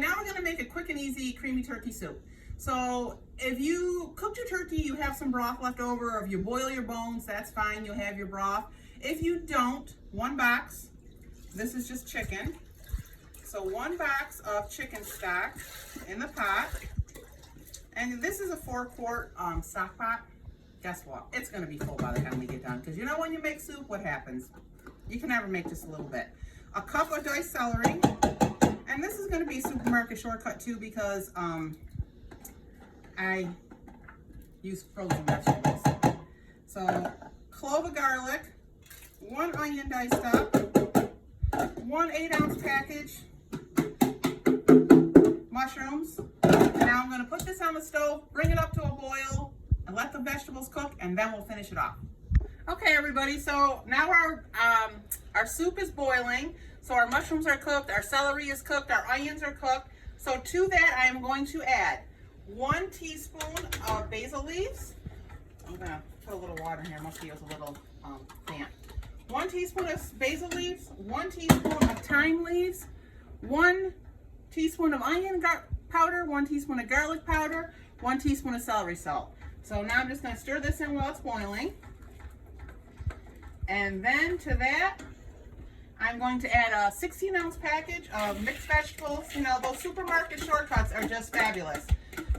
now we're gonna make a quick and easy creamy turkey soup. So if you cooked your turkey, you have some broth left over, or if you boil your bones, that's fine, you'll have your broth. If you don't, 1 box, this is just chicken. So 1 box of chicken stock in the pot. And this is a 4-quart stock pot. Guess what? It's gonna be full by the time we get done. Because you know when you make soup, what happens? You can never make just a little bit. A cup of diced celery. And this is gonna be a supermarket shortcut too, because I use frozen vegetables. So clove of garlic, 1 onion diced up, 1 8-ounce package mushrooms. Now I'm going to put this on the stove, bring it up to a boil, and let the vegetables cook, and then we'll finish it off. Okay, everybody, so now our soup is boiling. So our mushrooms are cooked, our celery is cooked, our onions are cooked. So to that, I am going to add 1 teaspoon of basil leaves. I'm going to put a little water in here. Must be a little damp. 1 teaspoon of basil leaves, 1 teaspoon of thyme leaves, 1 teaspoon of onion powder, 1 teaspoon of garlic powder, 1 teaspoon of celery salt. So now I'm just going to stir this in while it's boiling. And then to that, I'm going to add a 16-ounce package of mixed vegetables. You know, those supermarket shortcuts are just fabulous.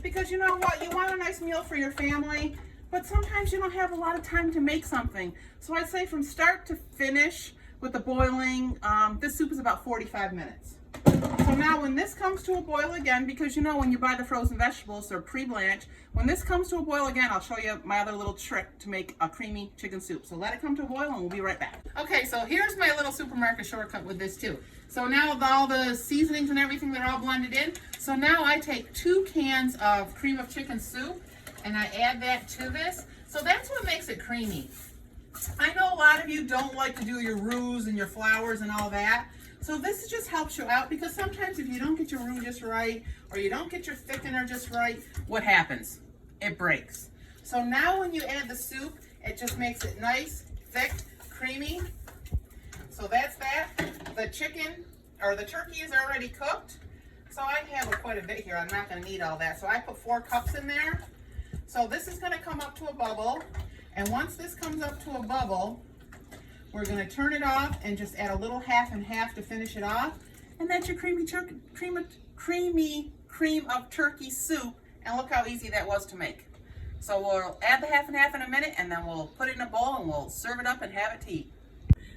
Because you know what? You want a nice meal for your family, but sometimes you don't have a lot of time to make something. So I'd say from start to finish with the boiling, this soup is about 45 minutes. So now when this comes to a boil again, because you know when you buy the frozen vegetables, they're pre-blanched. When this comes to a boil again, I'll show you my other little trick to make a creamy chicken soup. So let it come to a boil and we'll be right back. Okay, so here's my little supermarket shortcut with this too. So now with all the seasonings and everything, they're all blended in. So now I take 2 cans of cream of chicken soup and I add that to this. So that's what makes it creamy. I know a lot of you don't like to do your roux and your flours and all that. So this just helps you out, because sometimes if you don't get your roux just right, or you don't get your thickener just right, what happens? It breaks. So now when you add the soup, it just makes it nice, thick, creamy. So that's that. The chicken, or the turkey, is already cooked. So I have quite a bit here. I'm not going to need all that. So I put 4 cups in there. So this is going to come up to a bubble. And once this comes up to a bubble, we're going to turn it off and just add a little half and half to finish it off. And that's your creamy cream of turkey soup. And look how easy that was to make. So we'll add the half and half in a minute, and then we'll put it in a bowl and we'll serve it up and have it to eat.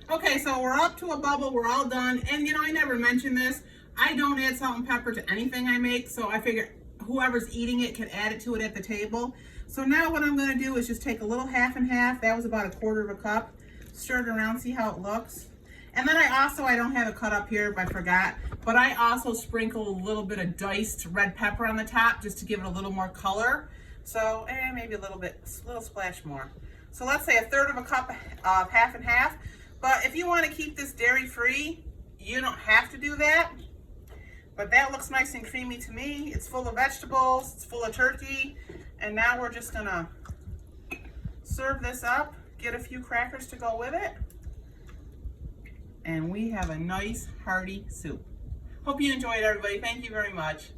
Okay, so we're up to a bubble. We're all done. And you know, I never mentioned this. I don't add salt and pepper to anything I make. So I figure whoever's eating it can add it to it at the table. So now what I'm going to do is just take a little half and half. That was about 1/4 cup. Stir it around, see how it looks. And then I don't have it cut up here, I forgot, but I also sprinkle a little bit of diced red pepper on the top just to give it a little more color. So, maybe a little splash more. So let's say 1/3 cup of half and half. But if you want to keep this dairy free, you don't have to do that. But that looks nice and creamy to me. It's full of vegetables, it's full of turkey. And now we're just gonna serve this up. Get a few crackers to go with it, and we have a nice hearty soup. Hope you enjoyed, everybody. Thank you very much.